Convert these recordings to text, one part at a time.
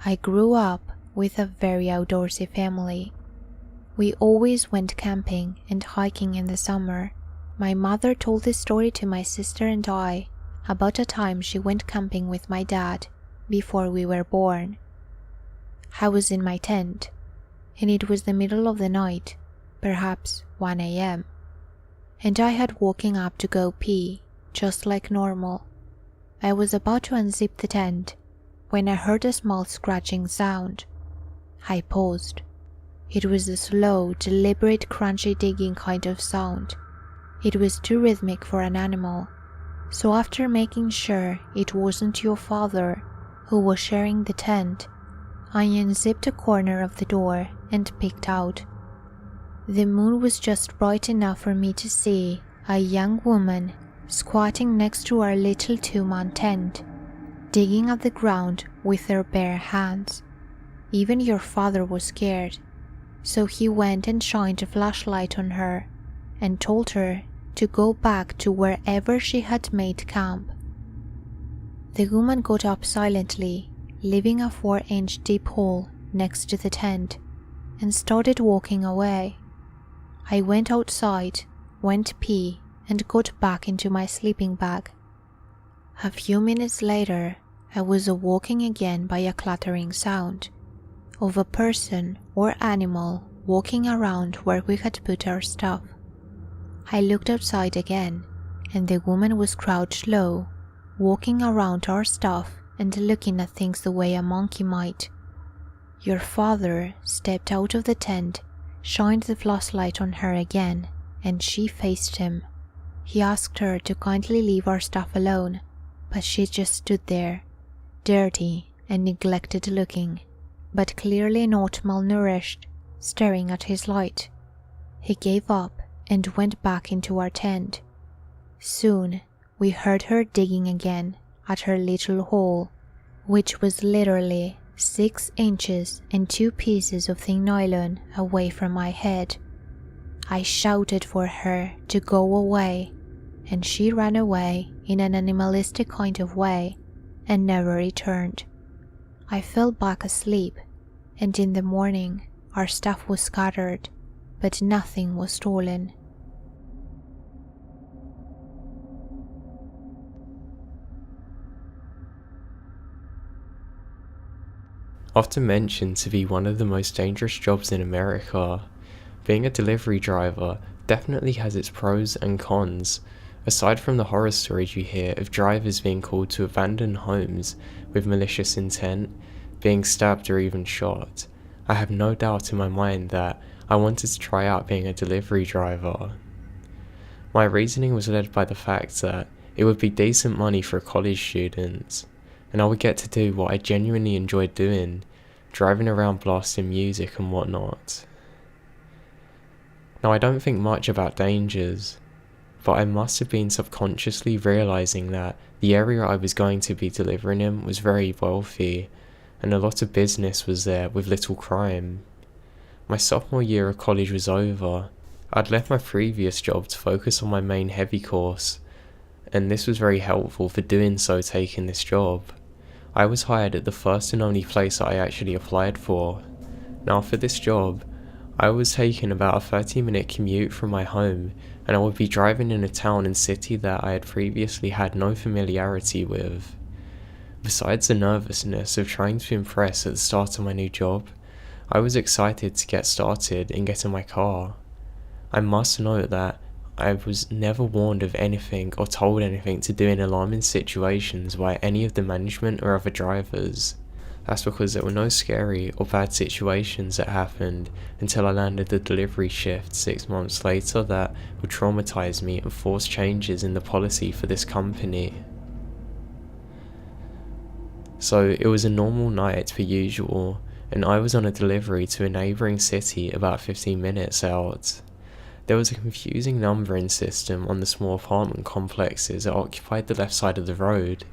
I grew up with a very outdoorsy family. We always went camping and hiking in the summer. My mother told this story to my sister and I about a time she went camping with my dad before we were born. I was in my tent, and it was the middle of the night, perhaps 1 a.m., and I had woken up to go pee, just like normal. I was about to unzip the tent when I heard a small scratching sound. I paused. It was a slow, deliberate, crunchy digging kind of sound. It was too rhythmic for an animal, so after making sure it wasn't your father who was sharing the tent, I unzipped a corner of the door and peeked out. The moon was just bright enough for me to see a young woman squatting next to our little two-man tent, digging at the ground with her bare hands. Even your father was scared, so he went and shined a flashlight on her and told her to go back to wherever she had made camp. The woman got up silently, leaving a 4-inch deep hole next to the tent, and started walking away. I went outside, went pee, and got back into my sleeping bag. A few minutes later, I was awoken again by a clattering sound of a person or animal walking around where we had put our stuff. I looked outside again, and the woman was crouched low, walking around our stuff and looking at things the way a monkey might. Your father stepped out of the tent, shined the flashlight on her again, and she faced him. He asked her to kindly leave our stuff alone, but she just stood there, dirty and neglected looking, but clearly not malnourished, staring at his light. He gave up and went back into our tent. Soon we heard her digging again at her little hole, which was literally 6 inches and 2 pieces of thin nylon away from my head. I shouted for her to go away, and she ran away in an animalistic kind of way and never returned. I fell back asleep, and in the morning our stuff was scattered, but nothing was stolen. Often mentioned to be one of the most dangerous jobs in America, being a delivery driver definitely has its pros and cons. Aside from the horror stories you hear of drivers being called to abandoned homes with malicious intent, being stabbed or even shot, I have no doubt in my mind that I wanted to try out being a delivery driver. My reasoning was led by the fact that it would be decent money for a college student, and I would get to do what I genuinely enjoyed doing, driving around blasting music and whatnot. Now, I don't think much about dangers, but I must have been subconsciously realizing that the area I was going to be delivering in was very wealthy, and a lot of business was there with little crime. My sophomore year of college was over. I'd left my previous job to focus on my main heavy course, and this was very helpful for doing so taking this job. I was hired at the first and only place that I actually applied for. Now for this job, I was taking about a 30-minute commute from my home, and I would be driving in a town and city that I had previously had no familiarity with. Besides the nervousness of trying to impress at the start of my new job, I was excited to get started and get in my car. I must note that I was never warned of anything or told anything to do in alarming situations by any of the management or other drivers. That's because there were no scary or bad situations that happened until I landed the delivery shift 6 months later that would traumatize me and force changes in the policy for this company. So it was a normal night per usual, and I was on a delivery to a neighbouring city about 15 minutes out. There was a confusing numbering system on the small apartment complexes that occupied the left side of the road.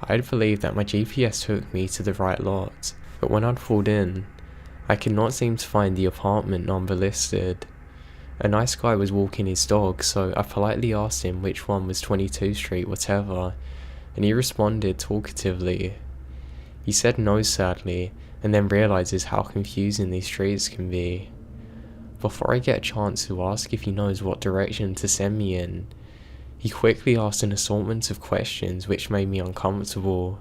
I had believed that my GPS took me to the right lot, but when I'd pulled in, I could not seem to find the apartment number listed. A nice guy was walking his dog, so I politely asked him which one was 22 Street whatever, and he responded talkatively. He said no sadly, and then realizes how confusing these streets can be. Before I get a chance to ask if he knows what direction to send me in, he quickly asked an assortment of questions which made me uncomfortable.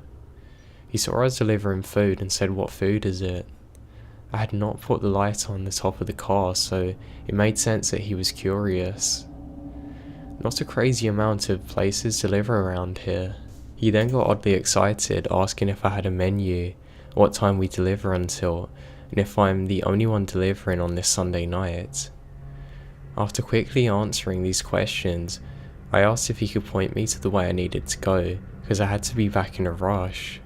He saw us delivering food and said, "What food is it?" I had not put the light on the top of the car, so it made sense that he was curious. Not a crazy amount of places deliver around here. He then got oddly excited, asking if I had a menu, what time we deliver until, and if I'm the only one delivering on this Sunday night. After quickly answering these questions, I asked if he could point me to the way I needed to go, because I had to be back in a rush.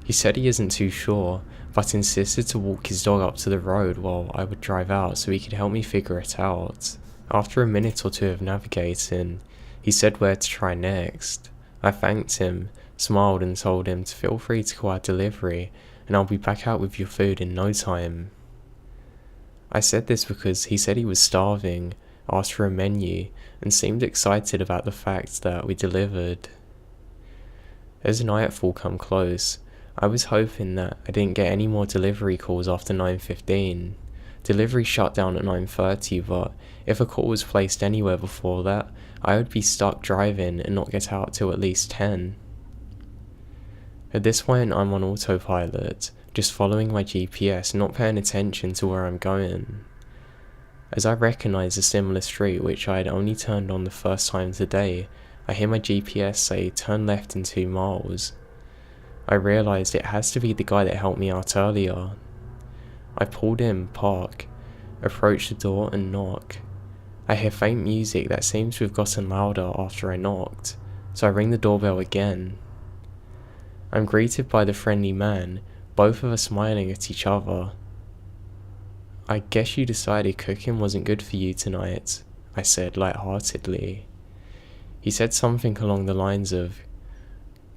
He said he isn't too sure, but insisted to walk his dog up to the road while I would drive out so he could help me figure it out. After a minute or two of navigating, he said where to try next. I thanked him, smiled and told him to feel free to call our delivery and I'll be back out with your food in no time. I said this because he said he was starving, asked for a menu, and seemed excited about the fact that we delivered. As nightfall come close, I was hoping that I didn't get any more delivery calls after 9:15. Delivery shut down at 9:30, but if a call was placed anywhere before that, I would be stuck driving and not get out till at least 10. At this point I'm on autopilot, just following my GPS, not paying attention to where I'm going. As I recognise a similar street which I had only turned on the first time today, I hear my GPS say turn left in 2 miles. I realised it has to be the guy that helped me out earlier. I pulled in, park, approach the door and knock. I hear faint music that seems to have gotten louder after I knocked, so I ring the doorbell again. I'm greeted by the friendly man, both of us smiling at each other. "I guess you decided cooking wasn't good for you tonight," I said lightheartedly. He said something along the lines of,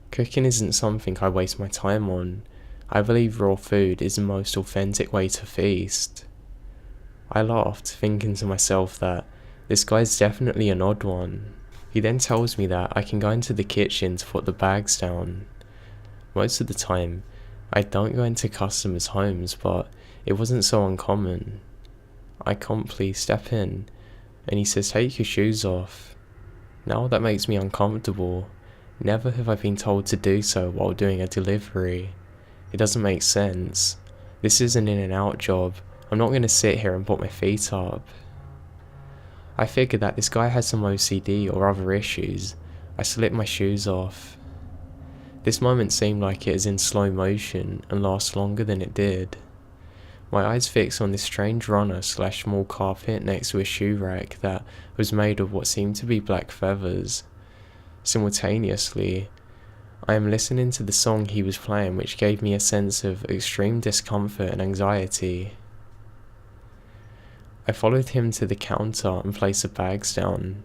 "Cooking isn't something I waste my time on. I believe raw food is the most authentic way to feast." I laughed, thinking to myself that this guy's definitely an odd one. He then tells me that I can go into the kitchen to put the bags down. Most of the time, I don't go into customers' homes, but it wasn't so uncommon. I promptly step in, and he says, "Take your shoes off." Now that makes me uncomfortable. Never have I been told to do so while doing a delivery. It doesn't make sense. This is an in and out job. I'm not going to sit here and put my feet up. I figured that this guy has some OCD or other issues. I slipped my shoes off. This moment seemed like it is in slow motion and lasts longer than it did. My eyes fixed on this strange runner / small carpet next to a shoe rack that was made of what seemed to be black feathers. Simultaneously, I am listening to the song he was playing, which gave me a sense of extreme discomfort and anxiety. I followed him to the counter and placed the bags down,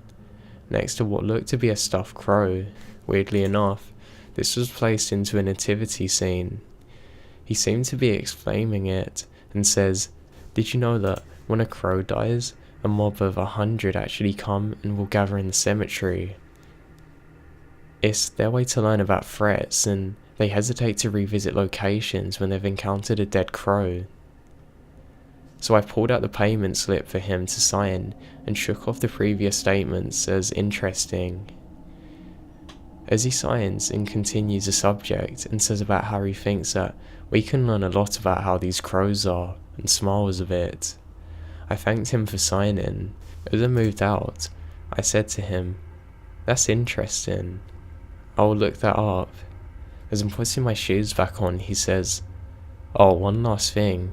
next to what looked to be a stuffed crow. Weirdly enough, this was placed into a nativity scene. He seemed to be explaining it, and says, "Did you know that when a crow dies, a mob of 100 actually come and will gather in the cemetery? It's their way to learn about threats, and they hesitate to revisit locations when they've encountered a dead crow." So I pulled out the payment slip for him to sign and shook off the previous statements as interesting. As he signs and continues the subject and says about how he thinks that we can learn a lot about how these crows are, and smiles a bit. I thanked him for signing. As I moved out, I said to him, "That's interesting. I will look that up." As I'm putting my shoes back on, he says, "Oh, one last thing.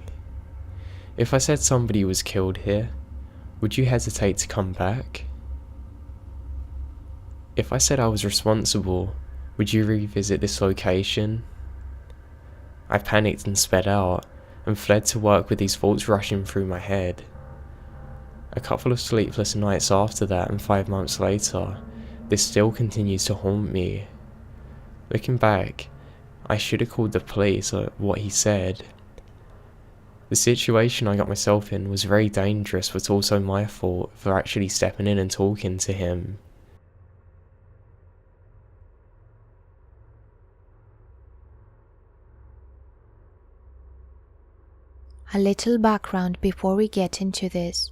If I said somebody was killed here, would you hesitate to come back? If I said I was responsible, would you revisit this location?" I panicked and sped out, and fled to work with these thoughts rushing through my head. A couple of sleepless nights after that, and 5 months later, this still continues to haunt me. Looking back, I should have called the police at what he said. The situation I got myself in was very dangerous, but also my fault for actually stepping in and talking to him. A little background before we get into this.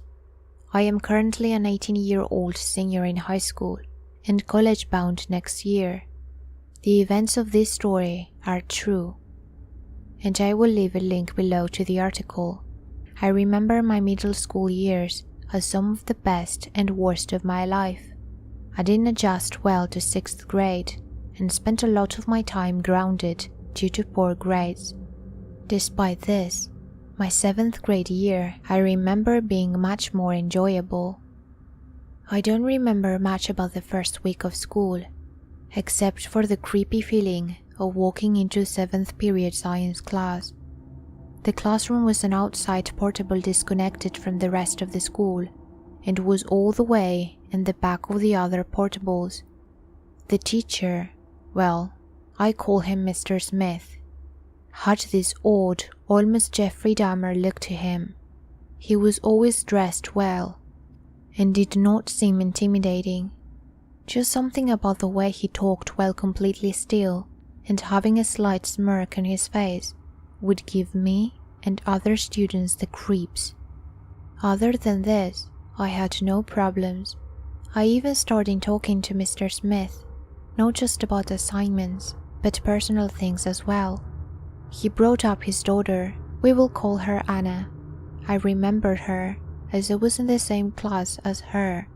I am currently an 18-year-old senior in high school and college-bound next year. The events of this story are true, and I will leave a link below to the article. I remember my middle school years as some of the best and worst of my life. I didn't adjust well to 6th grade and spent a lot of my time grounded due to poor grades. Despite this, my 7th grade year I remember being much more enjoyable. I don't remember much about the first week of school, except for the creepy feeling of walking into 7th period science class. The classroom was an outside portable disconnected from the rest of the school and was all the way in the back of the other portables. The teacher, well, I call him Mr. Smith, had this odd, almost Jeffrey Dahmer look to him. He was always dressed well and did not seem intimidating. Just something about the way he talked while completely still and having a slight smirk on his face would give me and other students the creeps. Other than this, I had no problems. I even started talking to Mr. Smith, not just about assignments, but personal things as well. He brought up his daughter. We will call her Anna. I remembered her as I was in the same class as her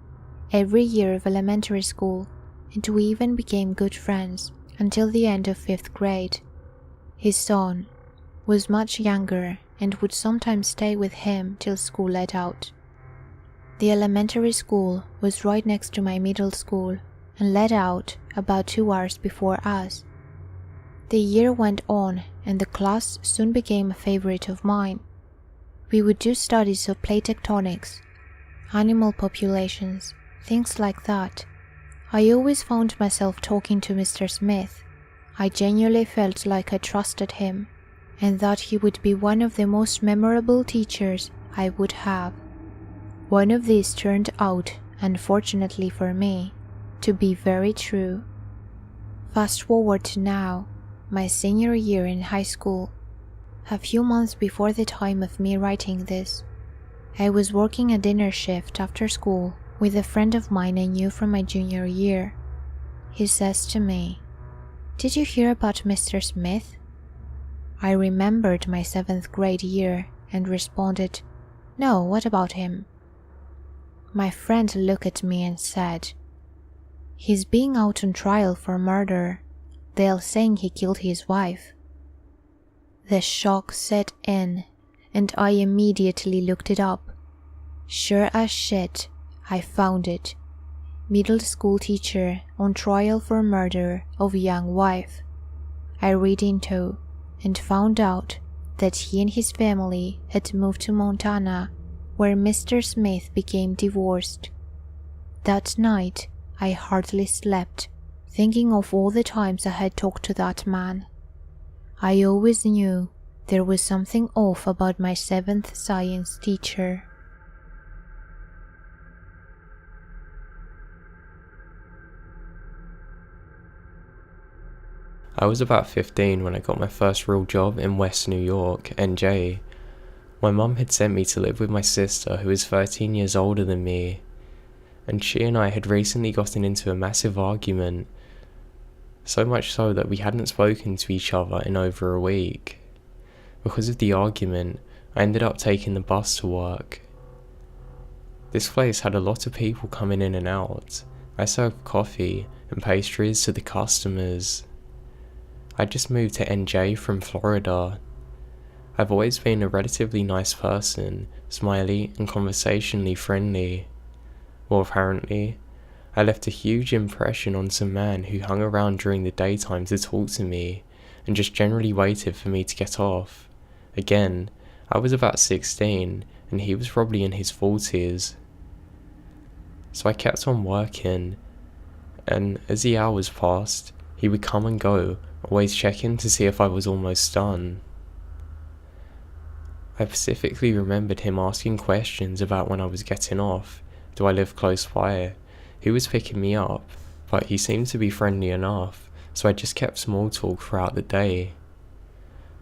every year of elementary school, and we even became good friends until the end of 5th grade. His son was much younger and would sometimes stay with him till school let out. The elementary school was right next to my middle school and let out about 2 hours before us. The year went on and the class soon became a favorite of mine. We would do studies of plate tectonics, animal populations, things like that. I always found myself talking to Mr. Smith. I genuinely felt like I trusted him and that he would be one of the most memorable teachers I would have. One of these turned out, unfortunately for me, to be very true. Fast forward to now, my senior year in high school. A few months before the time of me writing this, I was working a dinner shift after school with a friend of mine I knew from my junior year. He says to me, "Did you hear about Mr. Smith?" I remembered my 7th grade year and responded, "No, what about him?" My friend looked at me and said, "He's being out on trial for murder. They're saying he killed his wife." The shock set in, and I immediately looked it up. Sure as shit, I found it. Middle school teacher on trial for murder of young wife. I read into and found out that he and his family had moved to Montana, where Mr. Smith became divorced. That night, I hardly slept, thinking of all the times I had talked to that man. I always knew there was something off about my 7th science teacher. I was about 15 when I got my first real job in West New York, NJ. My mum had sent me to live with my sister, who is 13 years older than me, and she and I had recently gotten into a massive argument, so much so that we hadn't spoken to each other in over a week. Because of the argument, I ended up taking the bus to work. This place had a lot of people coming in and out. I served coffee and pastries to the customers. I just moved to NJ from Florida. I've always been a relatively nice person, smiley and conversationally friendly. Well, apparently, I left a huge impression on some man who hung around during the daytime to talk to me and just generally waited for me to get off. Again, I was about 16 and he was probably in his 40s. So I kept on working, and as the hours passed, he would come and go, always checking to see if I was almost done. I specifically remembered him asking questions about when I was getting off. Do I live close by? Who was picking me up? But he seemed to be friendly enough, so I just kept small talk throughout the day.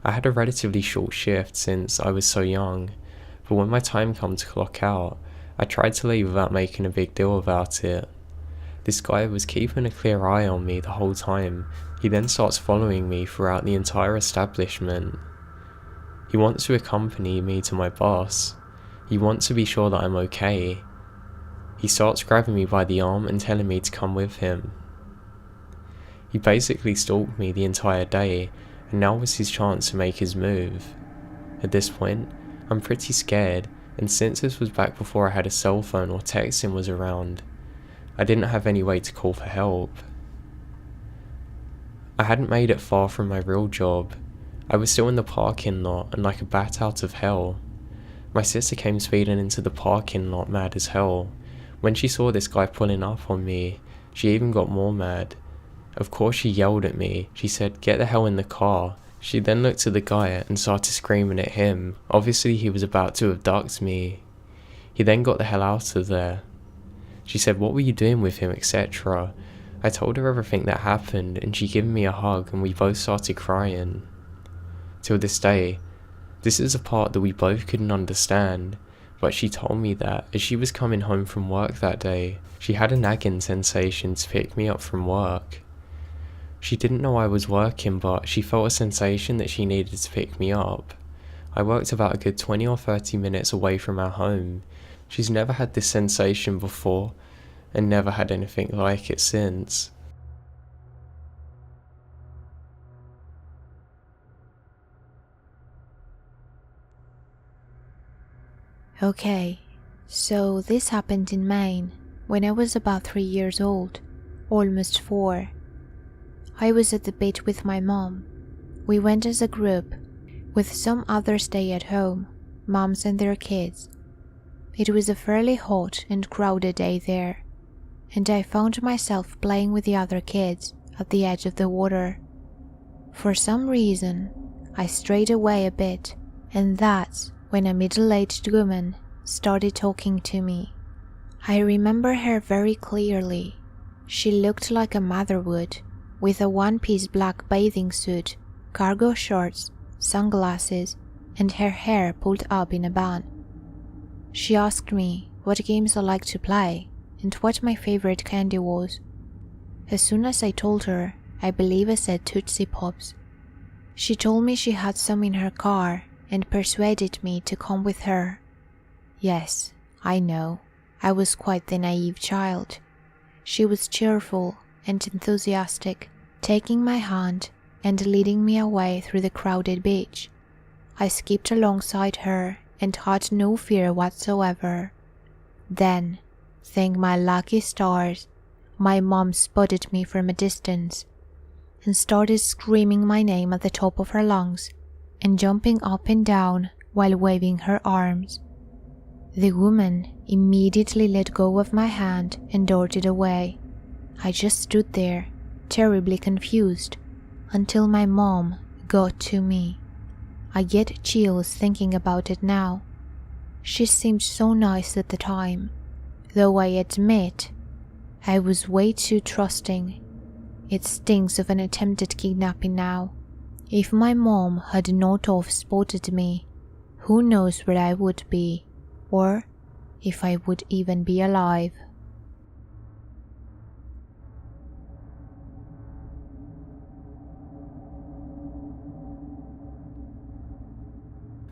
I had a relatively short shift since I was so young, but when my time came to clock out, I tried to leave without making a big deal about it. This guy was keeping a clear eye on me the whole time. He then starts following me throughout the entire establishment. He wants to accompany me to my boss. He wants to be sure that I'm okay. He starts grabbing me by the arm and telling me to come with him. He basically stalked me the entire day, and now was his chance to make his move. At this point, I'm pretty scared, and since this was back before I had a cell phone or texting was around, I didn't have any way to call for help. I hadn't made it far from my real job. I was still in the parking lot and like a bat out of hell. My sister came speeding into the parking lot mad as hell. When she saw this guy pulling up on me, she even got more mad. Of course she yelled at me. She said, "Get the hell in the car." She then looked at the guy and started screaming at him. Obviously he was about to abduct me. He then got the hell out of there. She said, "What were you doing with him, etc." I told her everything that happened and she gave me a hug and we both started crying. Till this day, this is a part that we both couldn't understand, but she told me that as she was coming home from work that day, she had a nagging sensation to pick me up from work. She didn't know I was working, but she felt a sensation that she needed to pick me up. I worked about a good 20 or 30 minutes away from our home. She's never had this sensation before, and never had anything like it since. Okay, so this happened in Maine when I was about 3 years old, almost 4. I was at the beach with my mom. We went as a group, with some others stay at home, moms and their kids. It was a fairly hot and crowded day there, and I found myself playing with the other kids at the edge of the water. For some reason, I strayed away a bit, and that's when a middle-aged woman started talking to me. I remember her very clearly. She looked like a mother would, with a one-piece black bathing suit, cargo shorts, sunglasses, and her hair pulled up in a bun. She asked me what games I liked to play and what my favorite candy was. As soon as I told her, I believe I said Tootsie Pops. She told me she had some in her car and persuaded me to come with her. Yes, I know, I was quite the naive child. She was cheerful and enthusiastic, taking my hand and leading me away through the crowded beach. I skipped alongside her and had no fear whatsoever. Then, thank my lucky stars, my mom spotted me from a distance and started screaming my name at the top of her lungs and jumping up and down while waving her arms. The woman immediately let go of my hand and darted away. I just stood there, terribly confused, until my mom got to me. I get chills thinking about it now. She seemed so nice at the time, though I admit I was way too trusting. It stinks of an attempted kidnapping now. If my mom had not have spotted me, who knows where I would be, or if I would even be alive.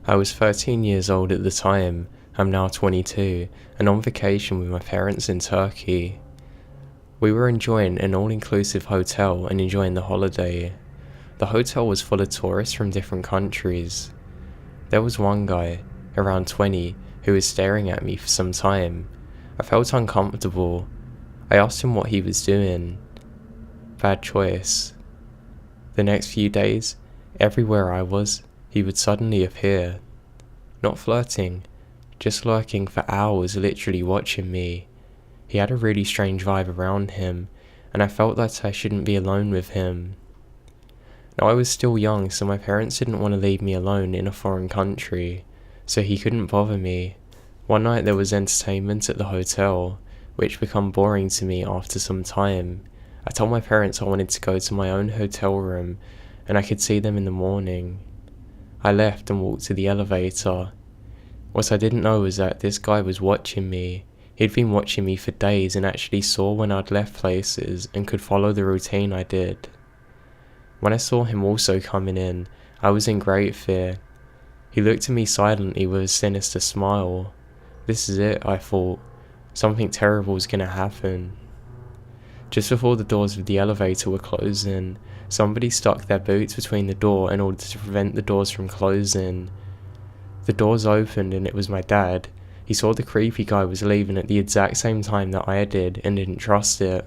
I was 13 years old at the time. I'm now 22 and on vacation with my parents in Turkey. We were enjoying an all-inclusive hotel and enjoying the holiday. The hotel was full of tourists from different countries. There was one guy, around 20, who was staring at me for some time. I felt uncomfortable. I asked him what he was doing. Bad choice. The next few days, everywhere I was, he would suddenly appear. Not flirting, just lurking for hours, literally watching me. He had a really strange vibe around him, and I felt that I shouldn't be alone with him. Now I was still young, so my parents didn't want to leave me alone in a foreign country, so he couldn't bother me. One night there was entertainment at the hotel, which became boring to me after some time. I told my parents I wanted to go to my own hotel room, and I could see them in the morning. I left and walked to the elevator. What I didn't know was that this guy was watching me. He'd been watching me for days and actually saw when I'd left places and could follow the routine I did. When I saw him also coming in, I was in great fear. He looked at me silently with a sinister smile. This is it, I thought. Something terrible was going to happen. Just before the doors of the elevator were closing, somebody stuck their boots between the door in order to prevent the doors from closing. The doors opened and it was my dad. He saw the creepy guy was leaving at the exact same time that I did and didn't trust it.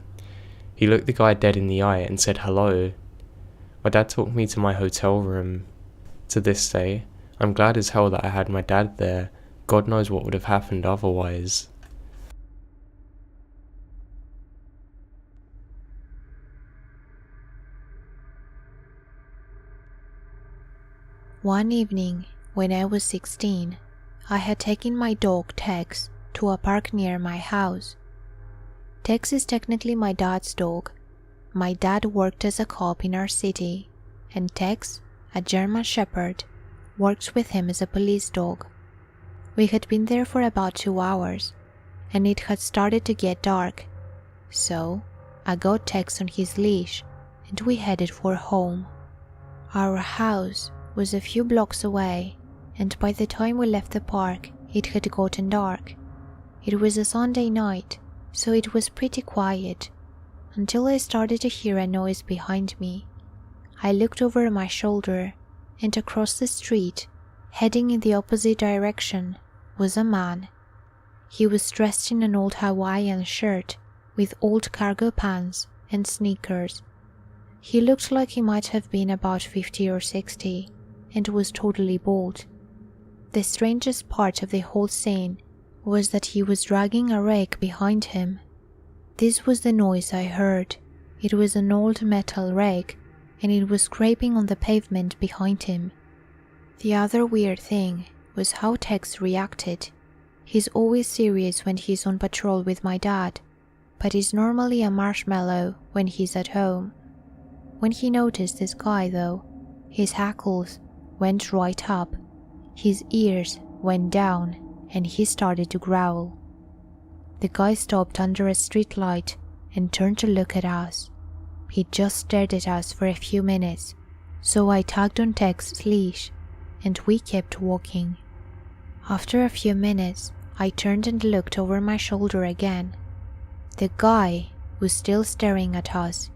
He looked the guy dead in the eye and said hello. My dad took me to my hotel room. To this day, I'm glad as hell that I had my dad there. God knows what would have happened otherwise. One evening, when I was 16, I had taken my dog Tex to a park near my house. Tex is technically my dad's dog. My dad worked as a cop in our city, and Tex, a German Shepherd, worked with him as a police dog. We had been there for about 2 hours, and it had started to get dark, so I got Tex on his leash and we headed for home. Our house was a few blocks away, and by the time we left the park, it had gotten dark. It was a Sunday night, so it was pretty quiet, until I started to hear a noise behind me. I looked over my shoulder, and across the street, heading in the opposite direction, was a man. He was dressed in an old Hawaiian shirt with old cargo pants and sneakers. He looked like he might have been about 50 or 60, and was totally bald. The strangest part of the whole scene was that he was dragging a rake behind him. This was the noise I heard. It was an old metal rake, and it was scraping on the pavement behind him. The other weird thing was how Tex reacted. He's always serious when he's on patrol with my dad, but he's normally a marshmallow when he's at home. When he noticed this guy though, his hackles went right up, his ears went down, and he started to growl. The guy stopped under a street light and turned to look at us. He just stared at us for a few minutes, so I tugged on Tex's leash and we kept walking. After a few minutes, I turned and looked over my shoulder again. The guy was still staring at us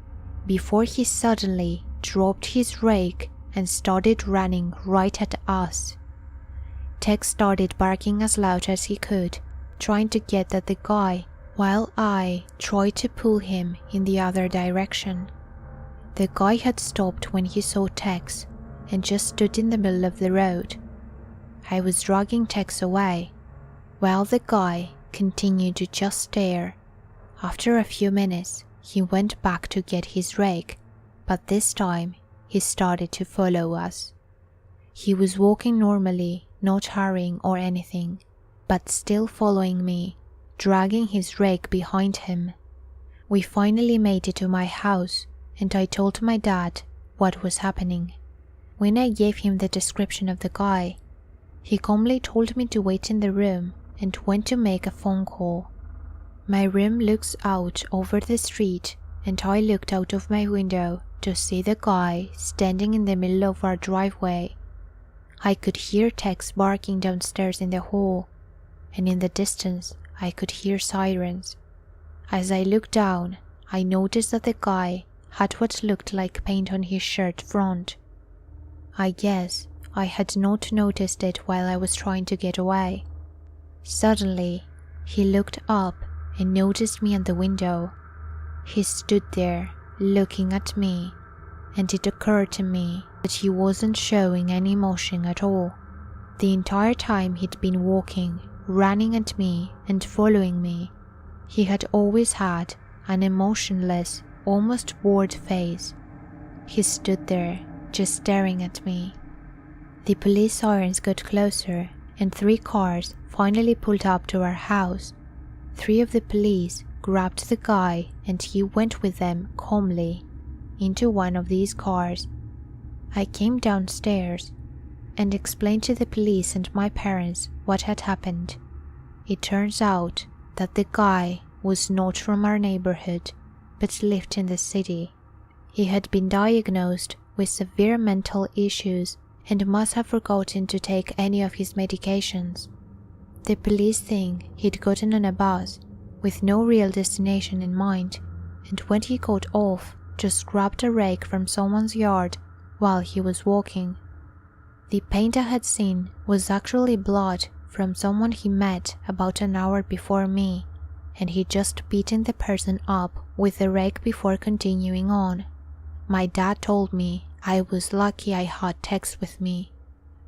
before he suddenly dropped his rake and started running right at us. Tex started barking as loud as he could, trying to get at the guy, while I tried to pull him in the other direction. The guy had stopped when he saw Tex and just stood in the middle of the road. I was dragging Tex away, while the guy continued to just stare. After a few minutes, he went back to get his rake, but this time he started to follow us. He was walking normally, not hurrying or anything, but still following me, dragging his rake behind him. We finally made it to my house, and I told my dad what was happening. When I gave him the description of the guy, he calmly told me to wait in the room and went to make a phone call. My room looks out over the street, and I looked out of my window to see the guy standing in the middle of our driveway. I could hear Tex barking downstairs in the hall, and in the distance I could hear sirens. As I looked down, I noticed that the guy had what looked like paint on his shirt front. I guess I had not noticed it while I was trying to get away. Suddenly, he looked up and noticed me at the window. He stood there, looking at me, and it occurred to me that he wasn't showing any emotion at all. The entire time he'd been walking, running at me and following me, he had always had an emotionless, almost bored face. He stood there, just staring at me. The police sirens got closer, and 3 cars finally pulled up to our house. 3 of the police grabbed the guy and he went with them calmly into one of these cars. I came downstairs. and explained to the police and my parents what had happened. It turns out that the guy was not from our neighborhood, but lived in the city. He had been diagnosed with severe mental issues and must have forgotten to take any of his medications. The police think he'd gotten on a bus with no real destination in mind, and when he got off, just grabbed a rake from someone's yard while he was walking. The paint I had seen was actually blood from someone he met about an hour before me, and he'd just beaten the person up with the rake before continuing on. My dad told me I was lucky I had Tex with me,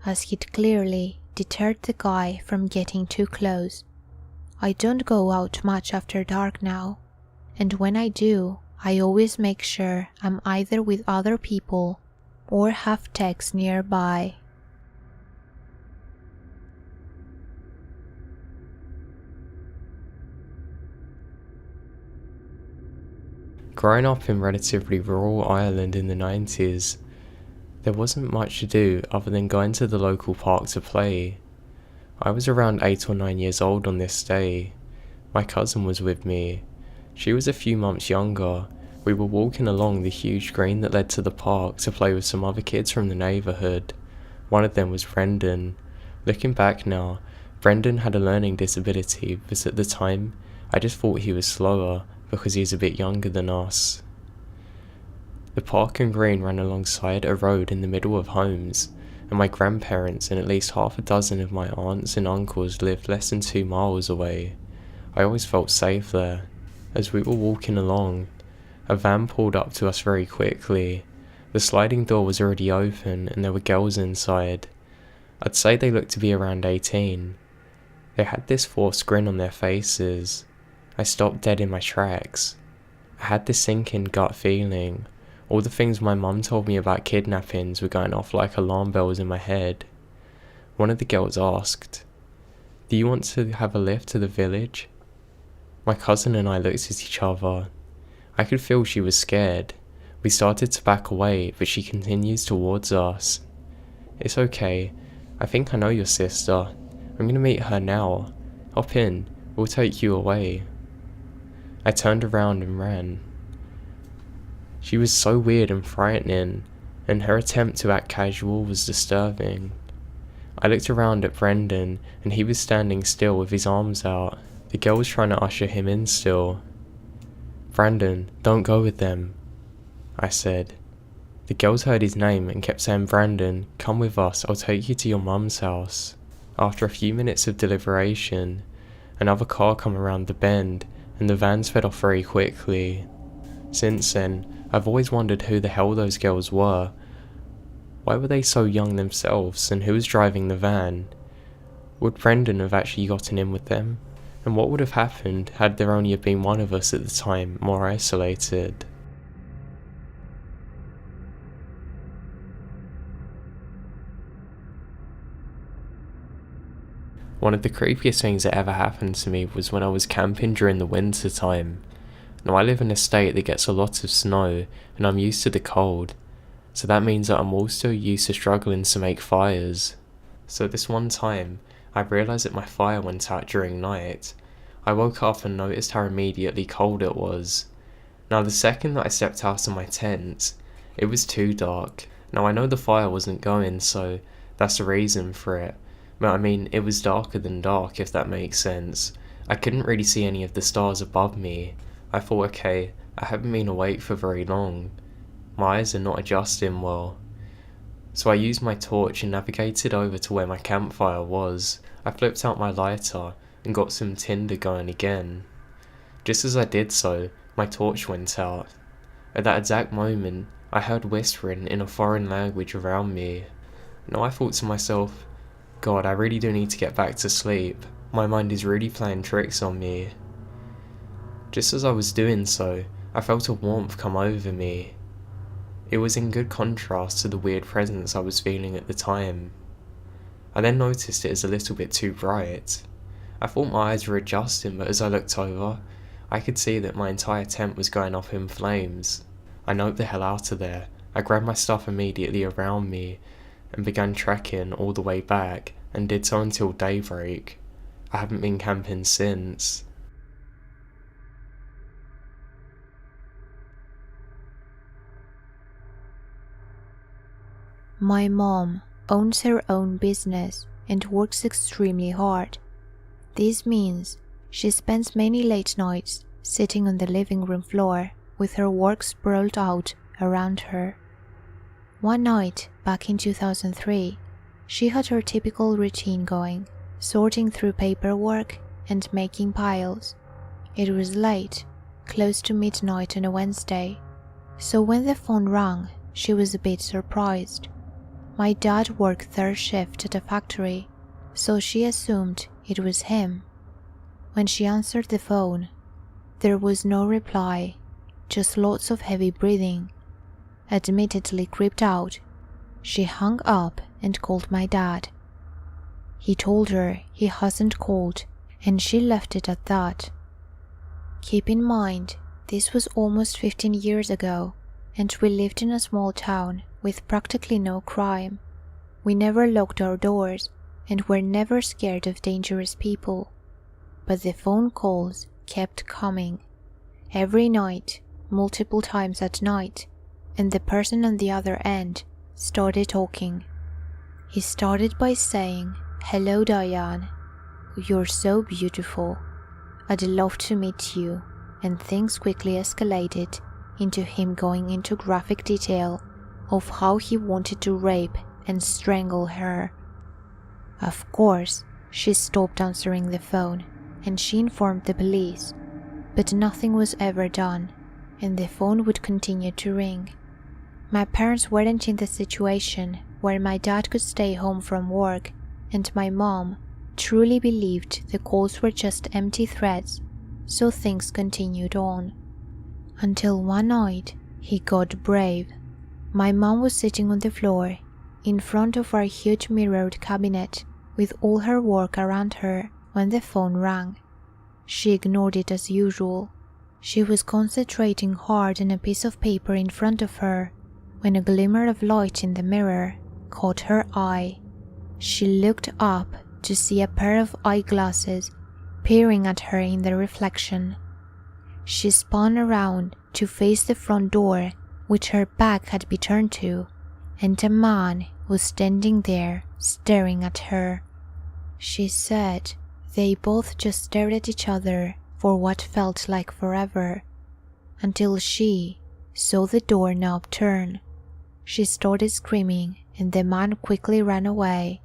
as he'd clearly deterred the guy from getting too close. I don't go out much after dark now, and when I do, I always make sure I'm either with other people or have Tex nearby. Growing up in relatively rural Ireland in the 90s, there wasn't much to do other than going to the local park to play. I was around 8 or 9 years old on this day. My cousin was with me. She was a few months younger. We were walking along the huge green that led to the park to play with some other kids from the neighbourhood. One of them was Brendan. Looking back now, Brendan had a learning disability, but at the time, I just thought he was slower because he was a bit younger than us. The park and green ran alongside a road in the middle of homes, and my grandparents and at least half a dozen of my aunts and uncles lived less than 2 miles away. I always felt safe there. As we were walking along, a van pulled up to us very quickly. The sliding door was already open and there were girls inside. I'd say they looked to be around 18. They had this forced grin on their faces. I stopped dead in my tracks. I had this sinking gut feeling. All the things my mum told me about kidnappings were going off like alarm bells in my head. One of the girls asked, "Do you want to have a lift to the village?" My cousin and I looked at each other. I could feel she was scared. We started to back away, but she continues towards us. "It's okay. I think I know your sister. I'm gonna meet her now. Hop in. We'll take you away." I turned around and ran. She was so weird and frightening, and her attempt to act casual was disturbing. I looked around at Brendan, and he was standing still with his arms out. The girl was trying to usher him in still. "Brandon, don't go with them," I said. The girls heard his name and kept saying, "Brandon, come with us, I'll take you to your mum's house." After a few minutes of deliberation, another car came around the bend, and the van sped off very quickly. Since then, I've always wondered who the hell those girls were. Why were they so young themselves, and who was driving the van? Would Brendan have actually gotten in with them? And what would have happened had there only been one of us at the time, more isolated? One of the creepiest things that ever happened to me was when I was camping during the winter time. Now I live in a state that gets a lot of snow, and I'm used to the cold, so that means that I'm also used to struggling to make fires. So this one time, I realised that my fire went out during night. I woke up and noticed how immediately cold it was. Now the second that I stepped out of my tent, it was too dark. Now I know the fire wasn't going, so that's the reason for it. But I mean, it was darker than dark, if that makes sense. I couldn't really see any of the stars above me. I thought, okay, I haven't been awake for very long. My eyes are not adjusting well. So I used my torch and navigated over to where my campfire was. I flipped out my lighter and got some tinder going again. Just as I did so, my torch went out. At that exact moment, I heard whispering in a foreign language around me. Now I thought to myself, God, I really do need to get back to sleep. My mind is really playing tricks on me. Just as I was doing so, I felt a warmth come over me. It was in good contrast to the weird presence I was feeling at the time. I then noticed it as a little bit too bright. I thought my eyes were adjusting, but as I looked over, I could see that my entire tent was going up in flames. I noped the hell out of there. I grabbed my stuff immediately around me, and began trekking all the way back and did so until daybreak. I haven't been camping since. My mom owns her own business and works extremely hard. This means she spends many late nights sitting on the living room floor with her work sprawled out around her. One night, back in 2003, she had her typical routine going, sorting through paperwork and making piles. It was late, close to midnight on a Wednesday, so when the phone rang, she was a bit surprised. My dad worked third shift at a factory, so she assumed it was him. When she answered the phone, there was no reply, just lots of heavy breathing. Admittedly creeped out, she hung up and called my dad. He told her he hasn't called, and she left it at that. Keep in mind, this was almost 15 years ago, and we lived in a small town with practically no crime. We never locked our doors and were never scared of dangerous people. But the phone calls kept coming. Every night, multiple times at night, and the person on the other end started talking. He started by saying, "Hello Diane, you're so beautiful. I'd love to meet you," and things quickly escalated into him going into graphic detail of how he wanted to rape and strangle her. Of course, she stopped answering the phone and she informed the police, but nothing was ever done, and the phone would continue to ring. My parents weren't in the situation where my dad could stay home from work, and my mom truly believed the calls were just empty threats, so things continued on. Until one night, he got brave. My mom was sitting on the floor, in front of our huge mirrored cabinet, with all her work around her when the phone rang. She ignored it as usual. She was concentrating hard on a piece of paper in front of her when a glimmer of light in the mirror caught her eye. She looked up to see a pair of eyeglasses peering at her in the reflection. She spun around to face the front door, which her back had been turned to, and a man was standing there staring at her. She said they both just stared at each other for what felt like forever, until she saw the doorknob turn. She started screaming and the man quickly ran away.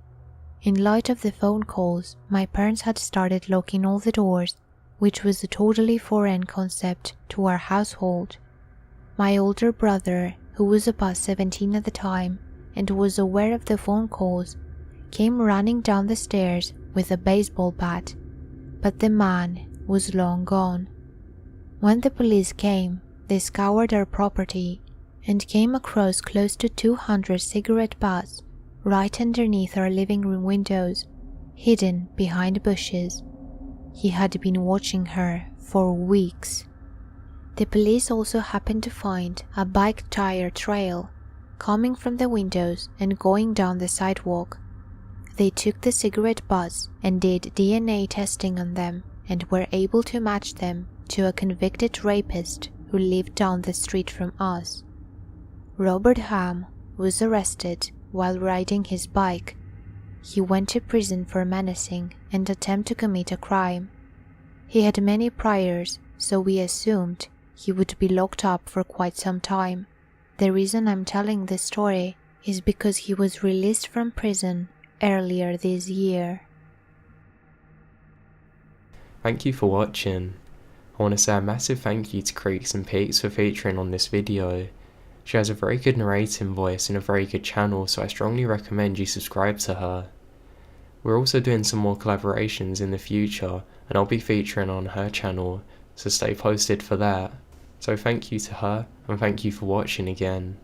In light of the phone calls, my parents had started locking all the doors, which was a totally foreign concept to our household. My older brother, who was about 17 at the time and was aware of the phone calls, came running down the stairs with a baseball bat, but the man was long gone. When the police came, they scoured our property and came across close to 200 cigarette butts right underneath our living room windows, hidden behind bushes. He had been watching her for weeks. The police also happened to find a bike tire trail coming from the windows and going down the sidewalk. They took the cigarette butts and did DNA testing on them and were able to match them to a convicted rapist who lived down the street from us. Robert Ham was arrested while riding his bike. He went to prison for menacing and attempt to commit a crime. He had many priors, so we assumed he would be locked up for quite some time. The reason I'm telling this story is because he was released from prison earlier this year. Thank you for watching. I want to say a massive thank you to Creaks and Peeks for featuring on this video. She has a very good narrating voice and a very good channel, so I strongly recommend you subscribe to her. We're also doing some more collaborations in the future, and I'll be featuring on her channel, so stay posted for that. So thank you to her, and thank you for watching again.